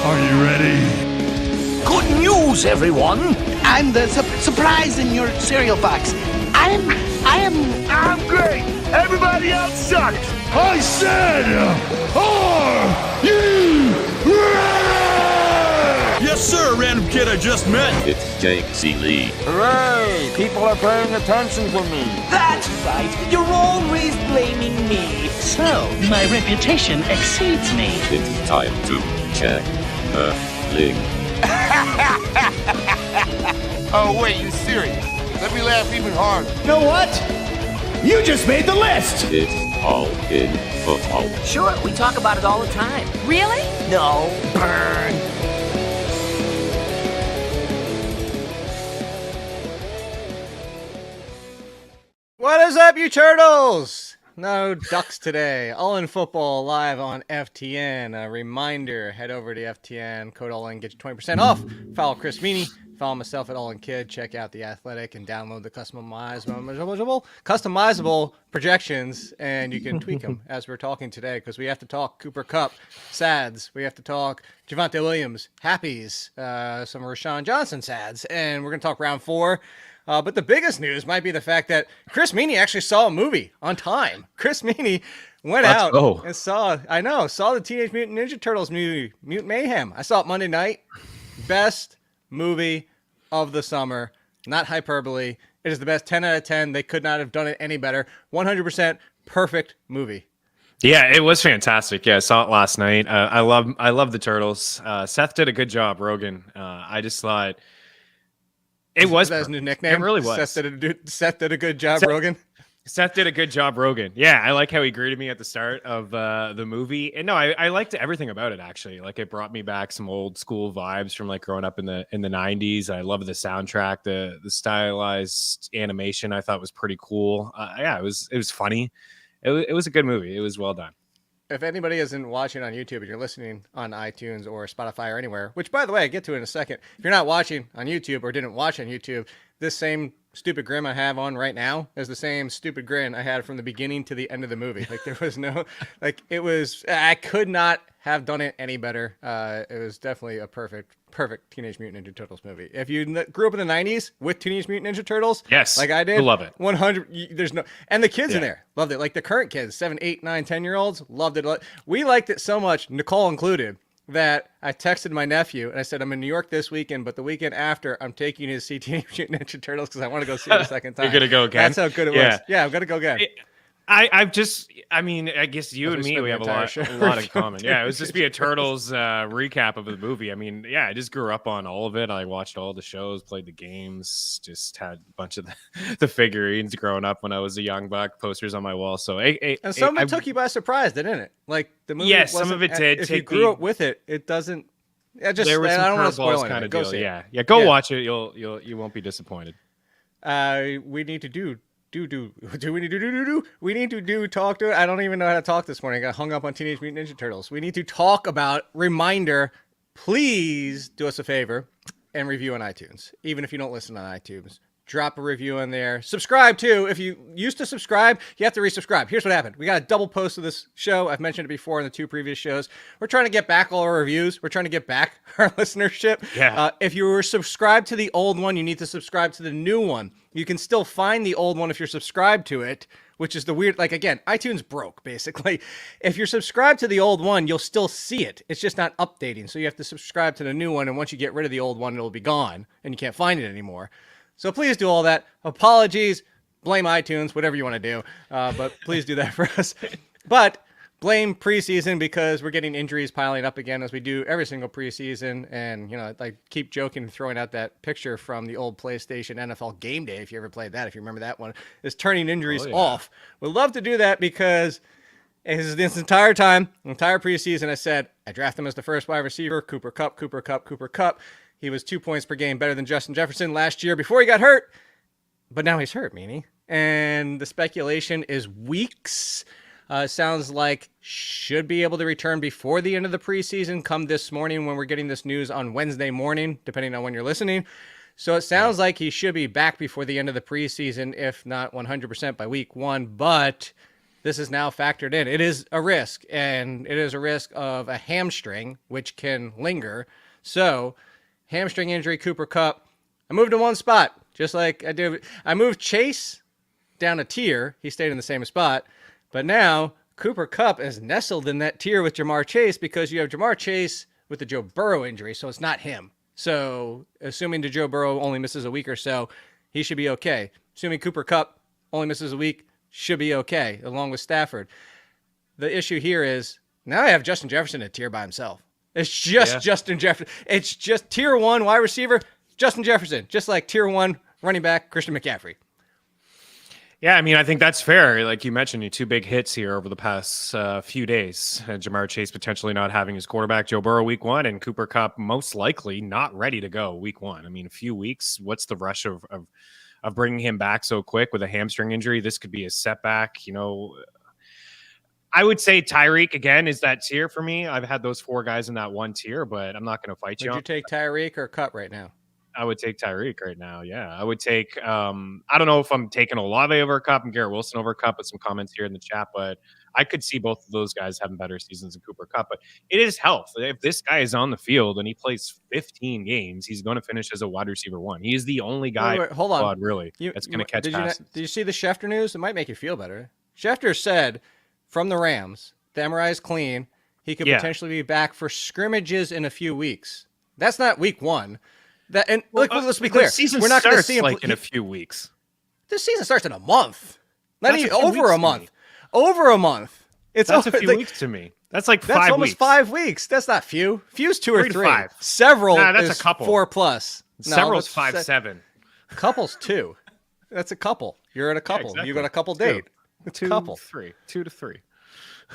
Are you ready? Good news, everyone! I'm the surprise in your cereal box. I'm great! Everybody else sucks! I said, are you ready? Yes, sir, random kid I just met. It's Ciely. Hooray! People are paying attention to me. That's right! You're always blaming me! So, my reputation exceeds me. It's time to check the link. Oh, wait, you serious? Let me laugh even harder. You know what? You just made the list! It's all in football. Sure, we talk about it all the time. Really? No, burn! What is up, you turtles? No ducks today. All in football live on FTN. A reminder, head over to FTN, code all in, get you 20% off. Follow Chris Meaney, follow myself at All In Kid, check out The Athletic, and download the customizable projections, and you can tweak them as we're talking today, because we have to talk Cooper Kupp, sads. We have to talk Javonte Williams, happies, some Roschon Johnson sads, and we're going to talk round 4. But the biggest news might be the fact that Chris Meaney actually saw a movie on time. Chris Meaney went out and saw the Teenage Mutant Ninja Turtles movie, Mutant Mayhem. I saw it Monday night. Best movie of the summer. Not hyperbole. It is the best 10 out of 10. They could not have done it any better. 100% perfect movie. Yeah, it was fantastic. Yeah, I saw it last night. I love the Turtles. Seth did a good job, Rogan. I just thought... It was his new nickname. It really was. Seth did a good job, Rogan. Seth did a good job, Rogan. Yeah, I like how he greeted me at the start of the movie. And no, I liked everything about it, actually. Like, it brought me back some old school vibes from like growing up in the 90s. I love the soundtrack, the stylized animation I thought was pretty cool. Yeah, it was funny. It was a good movie. It was well done. If anybody isn't watching on YouTube and you're listening on iTunes or Spotify or anywhere, which, by the way, I get to in a second. If you're not watching on YouTube or didn't watch on YouTube, this same stupid grin I have on right now is the same stupid grin I had from the beginning to the end of the movie. Like, there was no, like, it was, I could not have done it any better. It was definitely a perfect Teenage Mutant Ninja Turtles movie. If you grew up in the 90s with Teenage Mutant Ninja Turtles, yes, like I did, I love it. 100. There's no, and the kids in there loved it. Like the current kids, 7, 8, 9, 10-year-olds loved it. We liked it so much, Nicole included, that I texted my nephew and I said, I'm in New York this weekend, but the weekend after, I'm taking you to see Teenage Mutant Ninja Turtles because I want to go see it a second time. You're gonna go again? That's how good it was. Yeah, I'm gonna go again. I guess you and me, we have a lot in common. Yeah, it was just be a Turtles recap of the movie. I mean, yeah, I just grew up on all of it. I watched all the shows, played the games, just had a bunch of the figurines growing up when I was a young buck, posters on my wall. So, and some of it took you by surprise, didn't it? Like the movie. Yes, some of it did. If you grew up with it, it doesn't. I don't want to spoil it. Kind of go deal. see Yeah, it. yeah. Go watch it. You won't be disappointed. We need to do we need to talk to it. I don't even know how to talk this morning. I got hung up on Teenage Mutant Ninja Turtles. We need to talk about, reminder, please do us a favor and review on iTunes. Even if you don't listen on iTunes, drop a review in there. Subscribe too. If you used to subscribe, you have to resubscribe. Here's what happened. We got a double post of this show. I've mentioned it before in the 2 previous shows. We're trying to get back all our reviews. We're trying to get back our listenership. Yeah. If you were subscribed to the old one, you need to subscribe to the new one. You can still find the old one if you're subscribed to it, which is the weird, like, again, iTunes broke, basically. If you're subscribed to the old one, you'll still see it. It's just not updating. So you have to subscribe to the new one, and once you get rid of the old one, it'll be gone, and you can't find it anymore. So please do all that. Apologies. Blame iTunes, whatever you want to do. But please do that for us. But blame preseason because we're getting injuries piling up again as we do every single preseason. And, you know, I keep joking and throwing out that picture from the old PlayStation NFL Game Day, if you ever played that, if you remember that one, is turning injuries off. We'd love to do that because this entire preseason, I said, I draft him as the first wide receiver, Cooper Kupp. He was 2 points per game better than Justin Jefferson last year before he got hurt. But now he's hurt, Meaney. And the speculation is weeks. Sounds like should be able to return before the end of the preseason, come this morning when we're getting this news on Wednesday morning, depending on when you're listening. So it sounds like he should be back before the end of the preseason, if not 100% by week 1. But this is now factored in. It is a risk, and it is a risk of a hamstring, which can linger. So, hamstring injury, Cooper Kupp. I moved in one spot, just like I did. I moved Chase down a tier. He stayed in the same spot. But now, Cooper Kupp is nestled in that tier with Jamar Chase because you have Jamar Chase with the Joe Burrow injury, so it's not him. So, assuming the Joe Burrow only misses a week or so, he should be okay. Assuming Cooper Kupp only misses a week, should be okay, along with Stafford. The issue here is now I have Justin Jefferson at tier by himself. It's just Justin Jefferson. It's just tier 1 wide receiver, Justin Jefferson, just like tier 1 running back, Christian McCaffrey. Yeah, I mean, I think that's fair. Like you mentioned, you 2 big hits here over the past few days. Jamar Chase potentially not having his quarterback, Joe Burrow, week 1, and Cooper Kupp most likely not ready to go week 1. I mean, a few weeks, what's the rush of bringing him back so quick with a hamstring injury? This could be a setback. You know, I would say Tyreek, again, is that tier for me. I've had those 4 guys in that one tier, but I'm not going to fight you. Would you take Tyreek or Kupp right now? I would take Tyreek right now. Yeah, I would take. I don't know if I'm taking Olave over Kupp and Garrett Wilson over Kupp. With some comments here in the chat, but I could see both of those guys having better seasons than Cooper Kupp. But it is health. If this guy is on the field and he plays 15 games, he's going to finish as a wide receiver 1. He is the only guy. Wait, hold on, really, that's going to catch passes. Did you see the Schefter news? It might make you feel better. Schefter said from the Rams, the MRI is clean. He could potentially be back for scrimmages in a few weeks. That's not week 1. Let's be clear. We're not going to see him in a few weeks. This season starts in a month. Not even over a month. Over a month. That's a few weeks to me. That's like 5 weeks. That's almost 5 weeks. That's not few. Few's 2 or 3. 5. Several. That's is a couple. 4+. Several's 5, 7. Couple's 2. That's a couple. You're in a couple. Yeah, exactly. You got a couple date. It's a couple. 3. 2 to 3.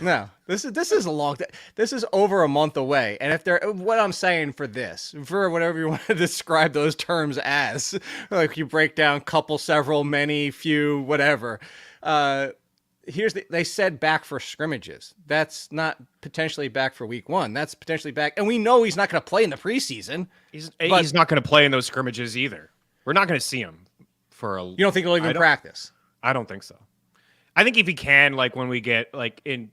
No, this is a long. This is over a month away, and if they're what I'm saying for whatever you want to describe those terms as, like you break down couple, several, many, few, whatever. They said back for scrimmages. That's not potentially back for week 1. That's potentially back, and we know he's not going to play in the preseason. He's not going to play in those scrimmages either. We're not going to see him for a. You don't think he'll even practice? I don't think so. I think if he can, like when we get like in.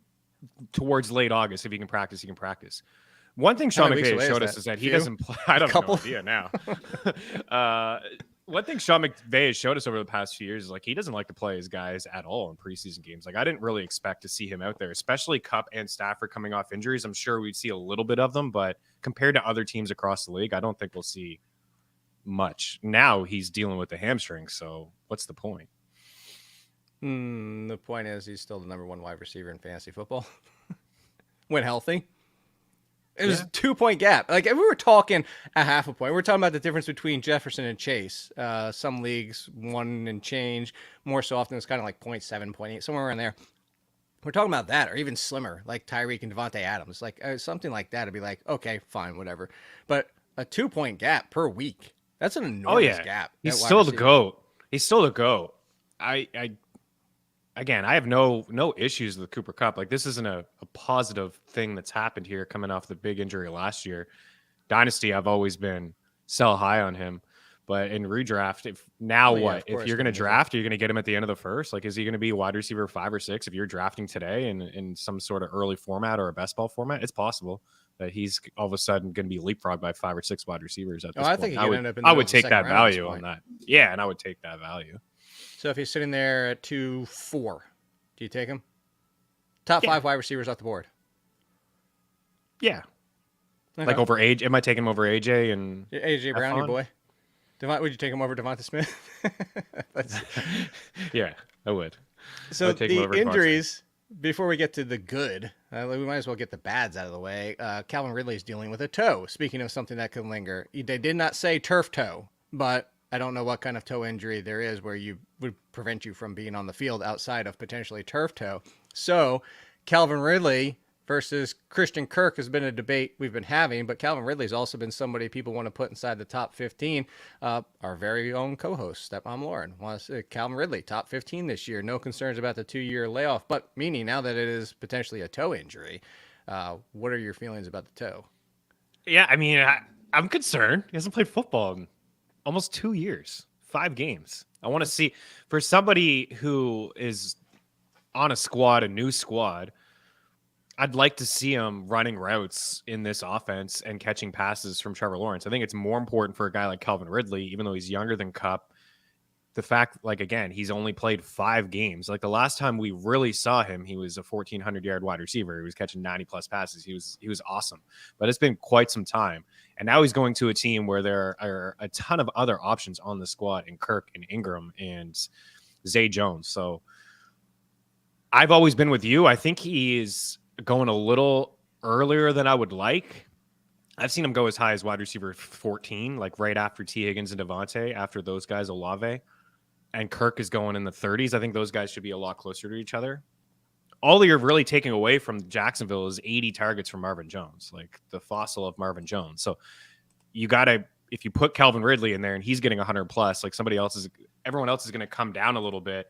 Towards late August, if he can practice, he can practice. One thing Sean McVay showed us is that he doesn't play. I don't have no idea now. One thing Sean McVay has showed us over the past few years is like he doesn't like to play his guys at all in preseason games. Like I didn't really expect to see him out there, especially Kupp and Stafford coming off injuries. I'm sure we'd see a little bit of them, but compared to other teams across the league, I don't think we'll see much. Now he's dealing with the hamstring, so what's the point? The point is he's still the number 1 wide receiver in fantasy football. When healthy. It was a 2-point gap. Like if we were talking a half a point, we're talking about the difference between Jefferson and Chase. Some leagues 1 and change. More so often it's kind of like 0.7, 0.8, somewhere around there. We're talking about that, or even slimmer, like Tyreek and Devontae Adams. Like something like that, it'd be like, okay, fine, whatever. But a 2-point gap per week, that's an enormous gap. He's still the GOAT. He's still the GOAT. Again, I have no issues with Cooper Kupp. Like this isn't a positive thing that's happened here coming off the big injury last year. Dynasty, I've always been sell high on him. But in redraft, if you're going to draft, are you going to get him at the end of the first? Like, is he going to be wide receiver 5 or 6? If you're drafting today in some sort of early format or a best ball format, it's possible that he's all of a sudden going to be leapfrogged by 5 or 6 wide receivers at this point. I think I would take that value on that. Yeah, and I would take that value. So if he's sitting there at 2-4, do you take him? Top 5 wide receivers off the board. Yeah. Okay. Like over AJ. Am I taking him over AJ and AJ Brown, your boy? Would you take him over Devonta Smith? Yeah, I would. So the injuries, before we get to the good, we might as well get the bads out of the way. Calvin Ridley's dealing with a toe. Speaking of something that can linger. They did not say turf toe, but I don't know what kind of toe injury there is where you would prevent you from being on the field outside of potentially turf toe. So Calvin Ridley versus Christian Kirk has been a debate we've been having, but Calvin Ridley's also been somebody people want to put inside the top 15. Our very own co-host, Stepmom Lauren, wants Calvin Ridley, top 15 this year. No concerns about the 2-year layoff, but meaning now that it is potentially a toe injury, what are your feelings about the toe? Yeah, I mean, I'm concerned. He hasn't played football in almost 2 years, 5 games. I want to see, for somebody who is on a new squad. I'd like to see him running routes in this offense and catching passes from Trevor Lawrence. I think it's more important for a guy like Calvin Ridley, even though he's younger than Kupp. The fact, like, again, he's only played 5 games. Like, the last time we really saw him, he was a 1,400-yard wide receiver. He was catching 90-plus passes. He was awesome. But it's been quite some time. And now he's going to a team where there are a ton of other options on the squad in Kirk and Ingram and Zay Jones. So I've always been with you. I think he is going a little earlier than I would like. I've seen him go as high as wide receiver 14, like right after T. Higgins and Devontae, after those guys, Olave. And Kirk is going in the 30s. I think those guys should be a lot closer to each other. All you're really taking away from Jacksonville is 80 targets from Marvin Jones, like the fossil of Marvin Jones. So you got to, if you put Calvin Ridley in there and he's getting 100 plus, like everyone else is going to come down a little bit.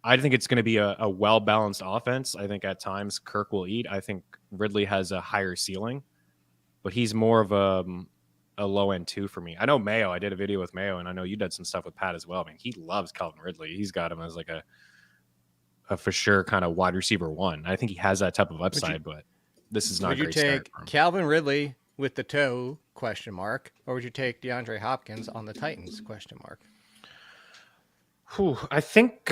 I think it's going to be a well-balanced offense. I think at times Kirk will eat. I think Ridley has a higher ceiling, but he's more of a low-end 2 for me. I know Mayo. I did a video with Mayo, and I know you did some stuff with Pat as well. I mean, he loves Calvin Ridley. He's got him as like a for sure kind of wide receiver 1. I think he has that type of upside, but this is not a great start. Would you take Calvin Ridley with the toe, ? Or would you take DeAndre Hopkins on the Titans, ? I think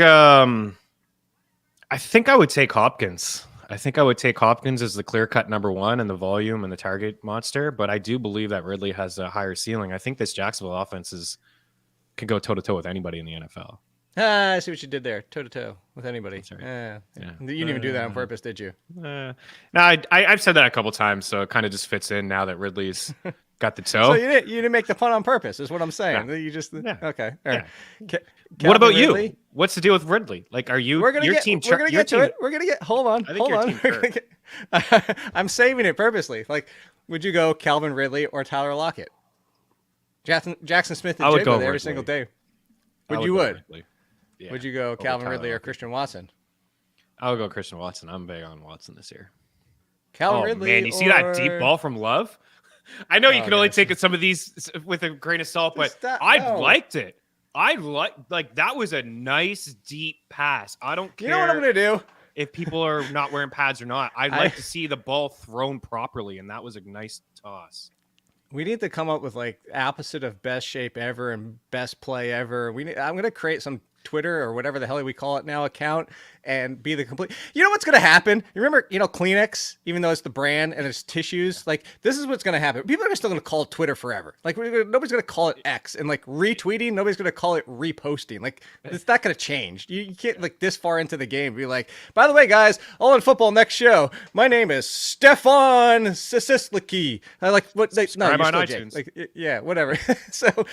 I would take Hopkins. I think I would take Hopkins as the clear-cut number 1 and the volume and the target monster, but I do believe that Ridley has a higher ceiling. I think this Jacksonville offense can go toe-to-toe with anybody in the NFL. I see what you did there. Toe-to-toe with anybody. Yeah. You didn't even do that on purpose, did you? No, I've said that a couple times, so it kind of just fits in now that Ridley's got the toe. So you didn't make the pun on purpose, is what I'm saying. Yeah. You just okay. All right. Yeah. What about Ridley? You? What's the deal with Ridley? Like, are you? We're gonna get to it. We're gonna get. Hold on. I'm saving it purposely. Like, would you go Calvin Ridley or Tyler Lockett? Jackson Smith and Jigba every single day. Would you? Yeah, would you go Calvin Ridley or Christian Watson? I would go Christian Watson. I'm big on Watson this year. Calvin Ridley. Man, you see that deep ball from Love? I know you can only take some of these with a grain of salt, but I liked it. I like that was a nice deep pass. I don't care. You know what I'm gonna do? If people are not wearing pads or not, I'd like to see the ball thrown properly, and that was a nice toss. We need to come up with like opposite of best shape ever and best play ever. I'm gonna create some Twitter or whatever the hell we call it now account and be the complete. You know what's going to happen? You remember, Kleenex, even though it's the brand and it's tissues, like this is what's going to happen. People are still going to call it Twitter forever. Like nobody's going to call it X, and like retweeting, nobody's going to call it reposting. Like it's not going to change. You can't like this far into the game be like, by the way, guys, All in Football next show. My name is Stefan Ciely. I like what they no, you're still iTunes. Like yeah, whatever. So,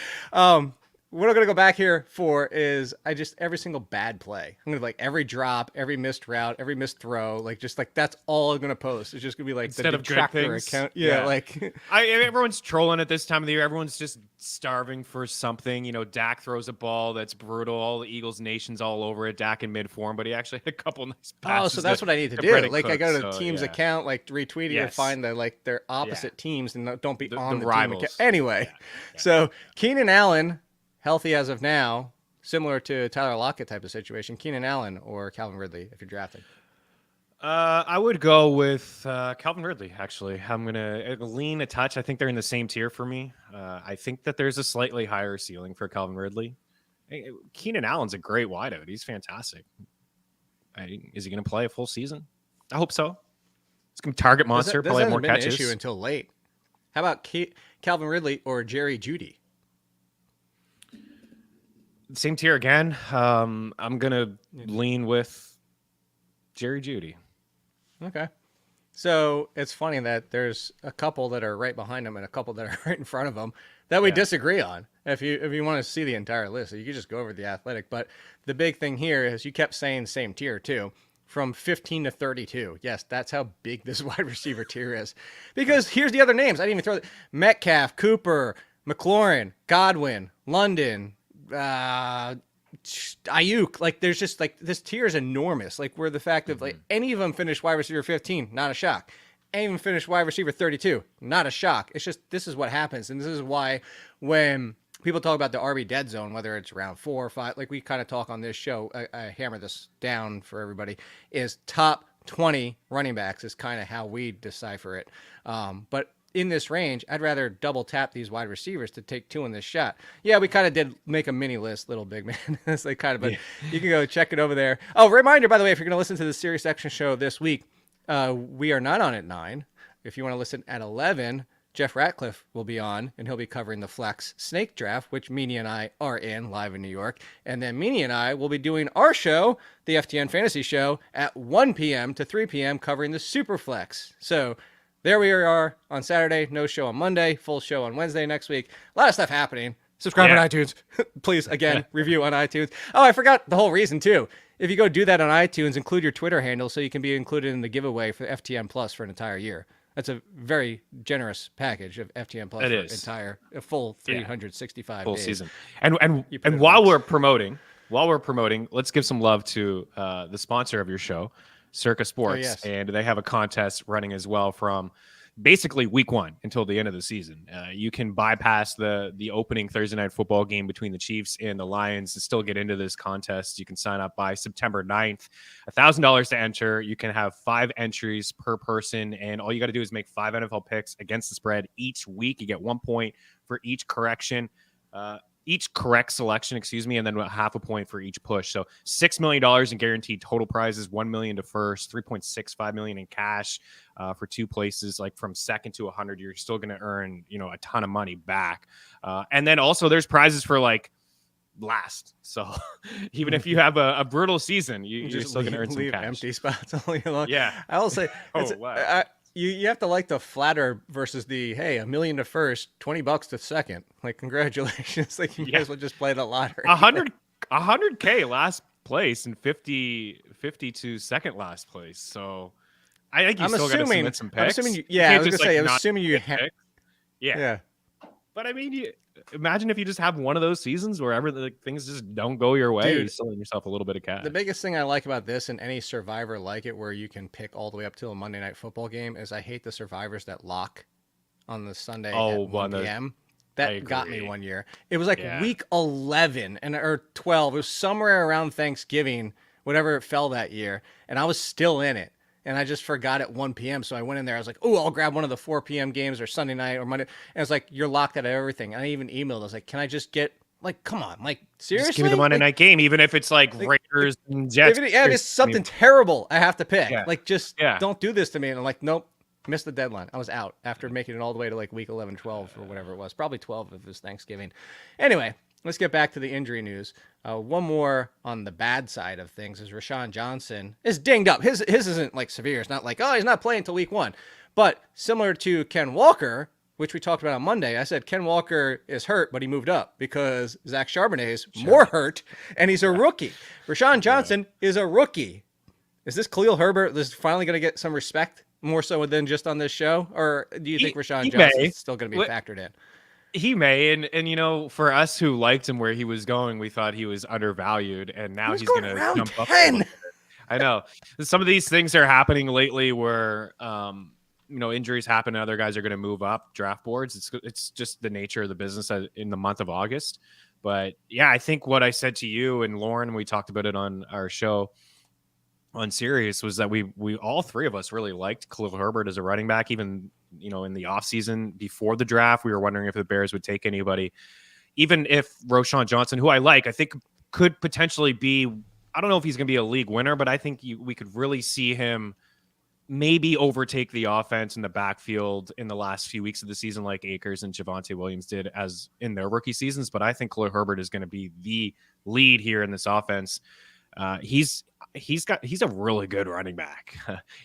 what I'm going to go back here for is every single bad play. I'm going to like every drop, every missed route, every missed throw, like just like that's all I'm going to post. It's just going to be like instead the detractor account. Yeah, like everyone's trolling at this time of the year. Everyone's just starving for something. Dak throws a ball that's brutal. All the Eagles nation's all over it. Dak in mid form, but he actually had a couple nice passes. Oh, so that's what I need to do. Like I go to the team's account, like retweet it and find their opposite teams and don't be on the rivals. Team account. Anyway, so Keenan Allen. Healthy as of now, similar to Tyler Lockett type of situation. Keenan Allen or Calvin Ridley if you're drafting. I would go with Calvin Ridley, actually. I'm going to lean a touch. I think they're in the same tier for me. I think that there's a slightly higher ceiling for Calvin Ridley. Keenan Allen's a great wideout. He's fantastic. Is he going to play a full season? I hope so. He's going to target monster, probably have more catches. This hasn't been an issue until late. How about Calvin Ridley or Jerry Jeudy? Same tier again. I'm going to lean with Jerry Jeudy. Okay. So it's funny that there's a couple that are right behind him and a couple that are right in front of him that we disagree on. If you want to see the entire list, you can just go over the Athletic. But the big thing here is you kept saying same tier too, from 15 to 32. Yes, that's how big this wide receiver tier is. Because here's the other names. I didn't even throw Metcalf, Cooper, McLaurin, Godwin, London, Ayuk. Like there's just like this tier is enormous. Like where the fact of like any of them finished wide receiver 15, not a shock. Any of them finished wide receiver 32, not a shock. It's just this is what happens, and this is why when people talk about the RB dead zone, whether it's round 4 or 5, like we kind of talk on this show, I hammer this down for everybody, is top 20 running backs is kind of how we decipher it. But in this range, I'd rather double tap these wide receivers to take 2 in this shot. Yeah, we kind of did make a mini list, little big man. It's like kind of, but you can go check it over there. Oh, reminder, by the way, if you're going to listen to the Sirius Action Show this week, we are not on at 9. If you want to listen at 11, Jeff Ratcliffe will be on, and he'll be covering the Flex Snake Draft, which Meaney and I are in live in New York. And then Meaney and I will be doing our show, the FTN Fantasy Show, at 1 p.m. to 3 p.m. covering the Super Flex. So there we are on Saturday, no show on Monday, full show on Wednesday next week. A lot of stuff happening. Subscribe on iTunes. Please, again, review on iTunes. Oh, I forgot the whole reason, too. If you go do that on iTunes, include your Twitter handle so you can be included in the giveaway for FTN Plus for an entire year. That's a very generous package of FTN Plus for a full 365 full days. Season. And while we're promoting, let's give some love to the sponsor of your show, Circa Sports, and they have a contest running as well from basically week 1 until the end of the season. You can bypass the opening Thursday night football game between the Chiefs and the Lions and still get into this contest. You can sign up by September 9th. $1,000 to enter. You can have 5 entries per person, and all you got to do is make 5 NFL picks against the spread each week. You get 1 point for each correction. Each correct selection, and then half a point for each push. So $6 million in guaranteed total prizes, $1 million to first, $3.65 million in cash for 2 places. Like from second to 100, you're still going to earn, a ton of money back. And then also there's prizes for like last. So even if you have a brutal season, you're still going to earn some cash. Empty spots all year long. Yeah. I will say, you have to like the flatter versus the, hey, $1 million to first, $20 to second. Like, congratulations. Like, you guys will just play the lottery. 100K last place and 50 to second last place. So I think you still got to submit some picks. I was assuming you had. Yeah. But I mean, imagine if you just have one of those seasons where things just don't go your way. Dude, you're selling yourself a little bit of cash. The biggest thing I like about this and any survivor like it where you can pick all the way up to a Monday night football game is I hate the survivors that lock on the Sunday at 1 p.m. That got me one year. It was like week 11 or 12. It was somewhere around Thanksgiving, whatever it fell that year. And I was still in it. And I just forgot at 1 p.m. So I went in there. I was like, oh, I'll grab one of the 4 p.m. games or Sunday night or Monday. And it's like, you're locked out of everything. And I even emailed. I was like, can I just get, like, come on. Like, seriously? Just give me the Monday night game, even if it's like Raiders and Jets. If it's something terrible I have to pick. Yeah. Like, just don't do this to me. And I'm like, nope, missed the deadline. I was out after making it all the way to like week 11, 12 or whatever it was. Probably 12 if it was Thanksgiving. Anyway, let's get back to the injury news. One more on the bad side of things is Roschon Johnson is dinged up. His isn't like severe. It's not like, oh, he's not playing until week 1. But similar to Ken Walker, which we talked about on Monday, I said Ken Walker is hurt, but he moved up because Zach Charbonnet is more hurt, and he's a rookie. Roschon Johnson is a rookie. Is this Khalil Herbert is finally going to get some respect more so than just on this show? Or do you think Roschon Johnson is still going to be factored in? He may, and for us who liked him where he was going, we thought he was undervalued, and now he's going to jump 10. Up. I know some of these things are happening lately where injuries happen, and other guys are going to move up draft boards. It's just the nature of the business in the month of August. But yeah, I think what I said to you and Lauren, we talked about it on our show on Sirius, was that we all three of us really liked Khalil Herbert as a running back, even in the offseason before the draft. We were wondering if the Bears would take anybody, even if Roschon Johnson, who I think could potentially be, I don't know if he's going to be a league winner, but I think we could really see him maybe overtake the offense in the backfield in the last few weeks of the season, like Akers and Javonte Williams did as in their rookie seasons. But I think Khalil Herbert is going to be the lead here in this offense. He's a really good running back.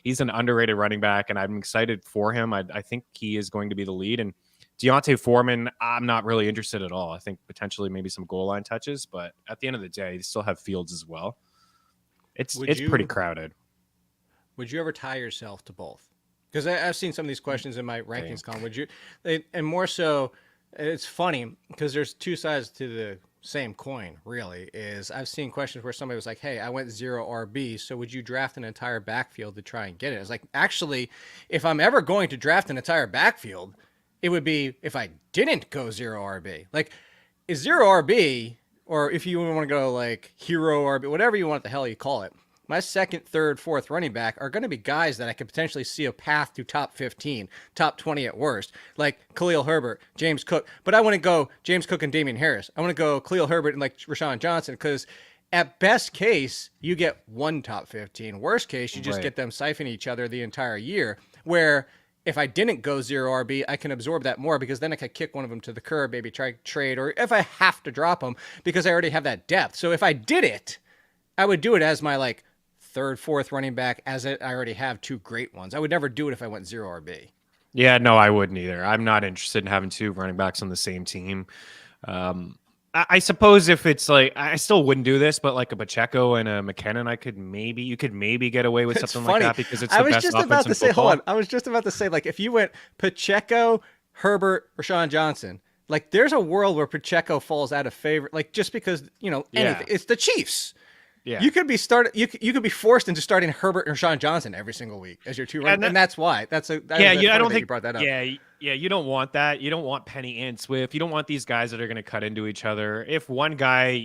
He's an underrated running back, and I'm excited for him. I think he is going to be the lead. And Deontay Foreman, I'm not really interested at all. I think potentially maybe some goal line touches, but at the end of the day, you still have Fields as well. It's pretty crowded. Would you ever tie yourself to both? Because I've seen some of these questions in my rankings column. Would you? And more so, it's funny because there's two sides to the same coin, really. Is I've seen questions where somebody was like, hey, I went 0 RB, so would you draft an entire backfield to try and get it? It's like, actually, if I'm ever going to draft an entire backfield, it would be if I didn't go 0 RB. Like, is 0 RB, or if you want to go like hero RB, whatever you want the hell you call it, my second, third, fourth running back are going to be guys that I could potentially see a path to top 15, top 20 at worst, like Khalil Herbert, James Cook. But I want to go James Cook and Damian Harris. I want to go Khalil Herbert and like Roschon Johnson, because at best case, you get one top 15. Worst case, you just get them siphoning each other the entire year, where if I didn't go 0 RB, I can absorb that more, because then I could kick one of them to the curb, maybe try trade, or if I have to drop them, because I already have that depth. So if I did it, I would do it as my like third, fourth running back, as I already have two great ones. I would never do it if I went 0 RB. Yeah, no, I wouldn't either. I'm not interested in having two running backs on the same team. I suppose if it's like, I still wouldn't do this, but like a Pacheco and a McKinnon, you could maybe get away with something like that, because it's the best offense in football. Hold on. I was just about to say, like, if you went Pacheco, Herbert, Roschon Johnson, like, there's a world where Pacheco falls out of favor, like, just because, anything. It's the Chiefs. Yeah, you could be you could be forced into starting Herbert and Roschon Johnson every single week as your two runners, and that's why. I don't think you brought that up. Yeah, you don't want that. You don't want Penny and Swift. You don't want these guys that are going to cut into each other. If one guy,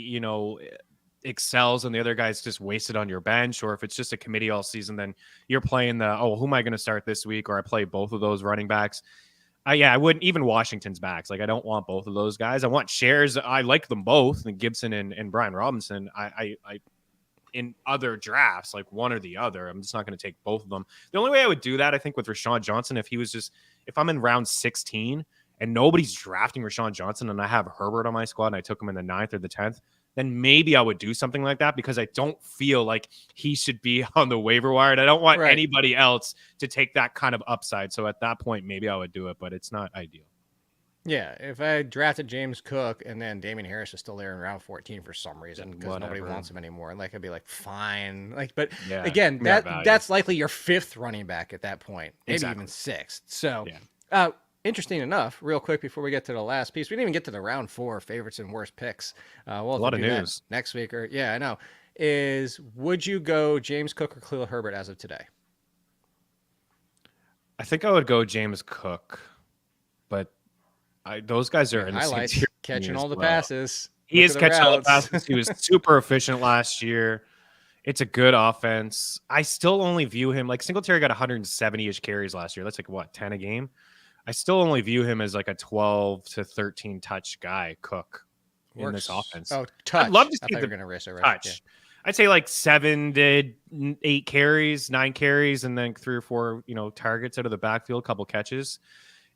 excels and the other guy's just wasted on your bench, or if it's just a committee all season, then you're playing who am I going to start this week? Or I play both of those running backs. I wouldn't, even Washington's backs. Like, I don't want both of those guys. I want shares. I like them both, and Gibson and Brian Robinson. I in other drafts, like one or the other. I'm just not going to take both of them. The only way I would do that, I think, with Roschon Johnson, if I'm in round 16 and nobody's drafting Roschon Johnson and I have Herbert on my squad and I took him in the 9th or the 10th, then maybe I would do something like that, because I don't feel like he should be on the waiver wire. And I don't want anybody else to take that kind of upside. So at that point, maybe I would do it, but it's not ideal. Yeah, if I drafted James Cook and then Damian Harris is still there in round 14 for some reason, because nobody wants him anymore, like, I'd be like, fine. Like, but again, that's likely your 5th running back at that point, maybe even 6th. So, interesting enough, real quick before we get to the last piece, we didn't even get to the round 4 favorites and worst picks. We'll a lot of news next week, I know. Would you go James Cook or Khalil Herbert as of today? I think I would go James Cook, but those guys are in the same tier, catching all the passes. He is catching all the passes. He was super efficient last year. It's a good offense. I still only view him like Singletary got 170-ish carries last year. That's like what, 10 a game? I still only view him as like a 12 to 13 touch guy, Cook, in this offense. Oh, touch. I'd love to see you're going to risk it, right? Touch. Yeah. I'd say like 7 to 8 carries, 9 carries, and then 3 or 4, targets out of the backfield, couple catches.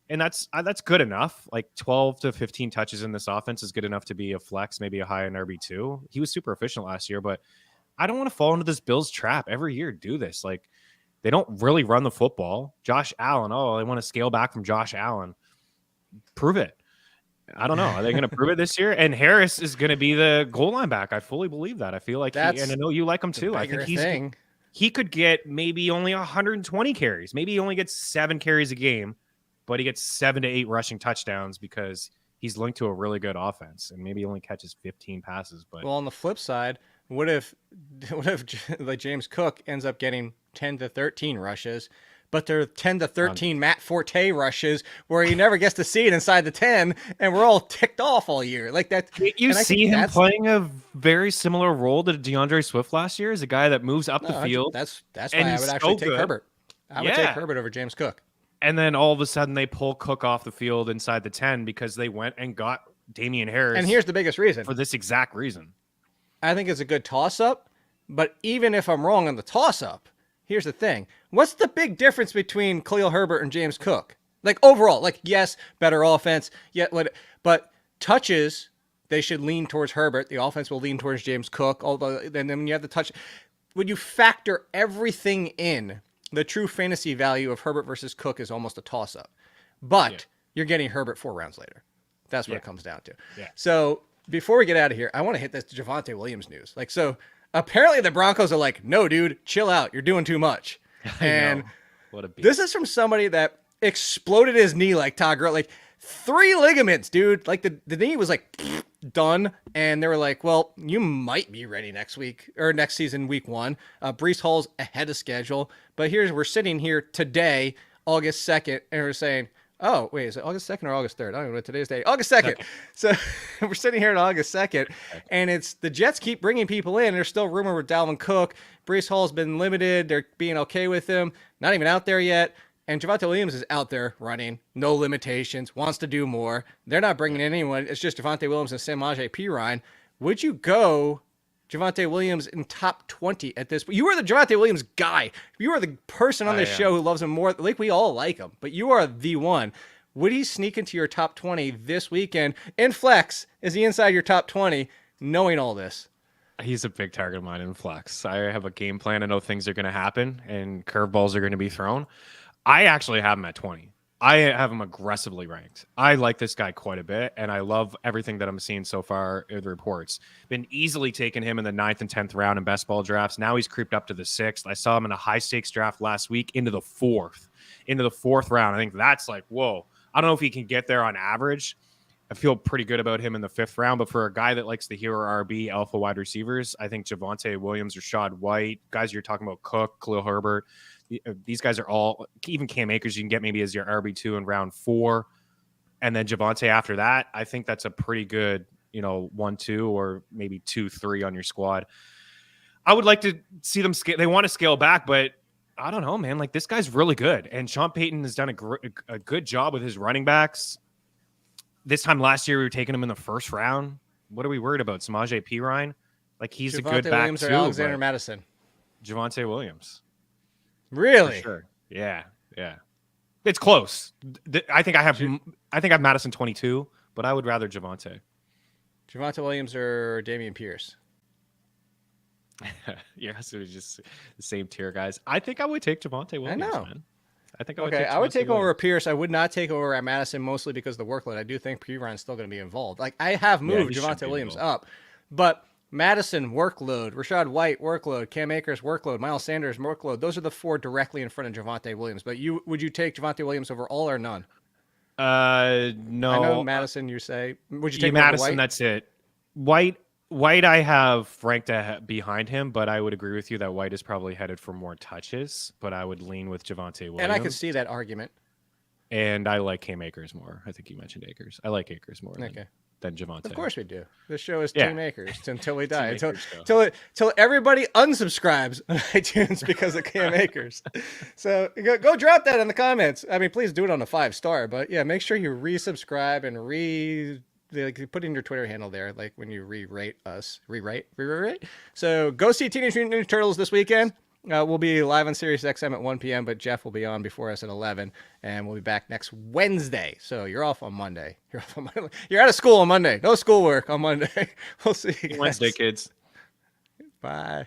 And that's good enough. Like 12 to 15 touches in this offense is good enough to be a flex, maybe a high in RB2. He was super efficient last year, but I don't want to fall into this Bills trap. Every year do this. Like, they don't really run the football. Josh Allen, they want to scale back from Josh Allen. Prove it. I don't know. Are they going to prove it this year? And Harris is going to be the goal line back. I fully believe that. I feel like and I know you like him too. I think he could get maybe only 120 carries. Maybe he only gets 7 carries a game, but he gets 7 to 8 rushing touchdowns because he's linked to a really good offense, and maybe he only catches 15 passes. But on the flip side, what if like James Cook ends up getting 10 to 13 rushes, but they're 10 to 13 Matt Forte rushes where he never gets to see it inside the 10, and we're all ticked off all year like that. You see him playing a very similar role to DeAndre Swift last year, as a guy that moves up the field. That's why I would actually take Herbert. I would take Herbert over James Cook. And then all of a sudden they pull Cook off the field inside the 10 because they went and got Damian Harris. And here's the biggest reason. For this exact reason. I think it's a good toss-up, but even if I'm wrong on the toss-up, here's the thing. What's the big difference between Khalil Herbert and James Cook? Like, overall, like, yes, better offense, but touches, they should lean towards Herbert. The offense will lean towards James Cook, although then when you have the touch. When you factor everything in, the true fantasy value of Herbert versus Cook is almost a toss-up. But you're getting Herbert 4 rounds later. That's what it comes down to. Yeah. So before we get out of here, I want to hit this Javonte Williams news. Like, so apparently the Broncos are like, no, dude, chill out. You're doing too much. And what a beast. This is from somebody that exploded his knee like Todd Gurley. Like 3 ligaments, dude. Like the knee was like done. And they were like, well, you might be ready next week or next season, week 1. Breece Hall's ahead of schedule. But we're sitting here today, August 2nd, and we're saying, Oh, wait, is it August 2nd or August 3rd? I don't even know what today's day. August 2nd. So we're sitting here on August 2nd, and it's the Jets keep bringing people in. There's still rumor with Dalvin Cook. Breece Hall's been limited. They're being okay with him. Not even out there yet. And Javonte Williams is out there running. No limitations. Wants to do more. They're not bringing in anyone. It's just Javonte Williams and Samaje Perine. Would you go Javonte Williams in top 20 at this point? You are the Javonte Williams guy. You are the person on this show who loves him more. Like, we all like him, but you are the one. Would he sneak into your top 20 this weekend? In flex, is he inside your top 20, knowing all this? He's a big target of mine in flex. I have a game plan. I know things are going to happen and curveballs are going to be thrown. I actually have him at 20. I have him aggressively ranked. I like this guy quite a bit, and I love everything that I'm seeing so far in the reports. Been easily taking him in the 9th and 10th round in best ball drafts. Now he's creeped up to the 6th. I saw him in a high-stakes draft last week into the 4th. Into the 4th round. I think that's like, whoa. I don't know if he can get there on average. I feel pretty good about him in the 5th round, but for a guy that likes the hero RB alpha wide receivers, I think Javonte Williams, Rashad White, guys you're talking about, Cook, Khalil Herbert, these guys are all, even Cam Akers, you can get maybe as your RB2 in round 4. And then Javonte after that, I think that's a pretty good, 1-2 or maybe 2-3 on your squad. I would like to see them scale. They want to scale back, but I don't know, man. Like, this guy's really good. And Sean Payton has done a good job with his running backs. This time last year, we were taking him in the 1st round. What are we worried about? Samaje Perine? Like, he's Javonte a good back Williams too. Or Alexander Madison? Javonte Williams. Really? For sure. Yeah. It's close. I think I have Madison 22, but I would rather Javonte. Javonte Williams or Dameon Pierce? Yeah, so it's just the same tier, guys. I think I would take Javonte Williams, man. I think I would take I would take Williams. over Pierce. I would not take over at Madison, mostly because of the workload. I do think Perine's still going to be involved. Like, I have moved Javonte Williams up, but Madison, workload. Rashad White, workload. Cam Akers, workload. Miles Sanders, workload. Those are the 4 directly in front of Javonte Williams. But would you take Javonte Williams over all or none? No. I know Madison, you say. Would you take Madison? White? That's it. White, I have ranked behind him, but I would agree with you that White is probably headed for more touches, but I would lean with Javonte Williams. And I could see that argument. And I like Cam Akers more. I think you mentioned Akers. I like Akers more than Javonte. Of course we do. This show is Team Akers until we die. Until everybody unsubscribes on iTunes because of Cam Akers. So go drop that in the comments. I mean, please do it on a 5-star, but yeah, make sure you resubscribe and put in your Twitter handle there, like when you re-rate us. Rewrite. So go see Teenage Mutant Ninja Turtles this weekend. We'll be live on Sirius XM at 1 p.m., but Jeff will be on before us at 11, and we'll be back next Wednesday. So you're off on Monday. You're out of school on Monday. No schoolwork on Monday. We'll see you guys. Wednesday, kids. Bye.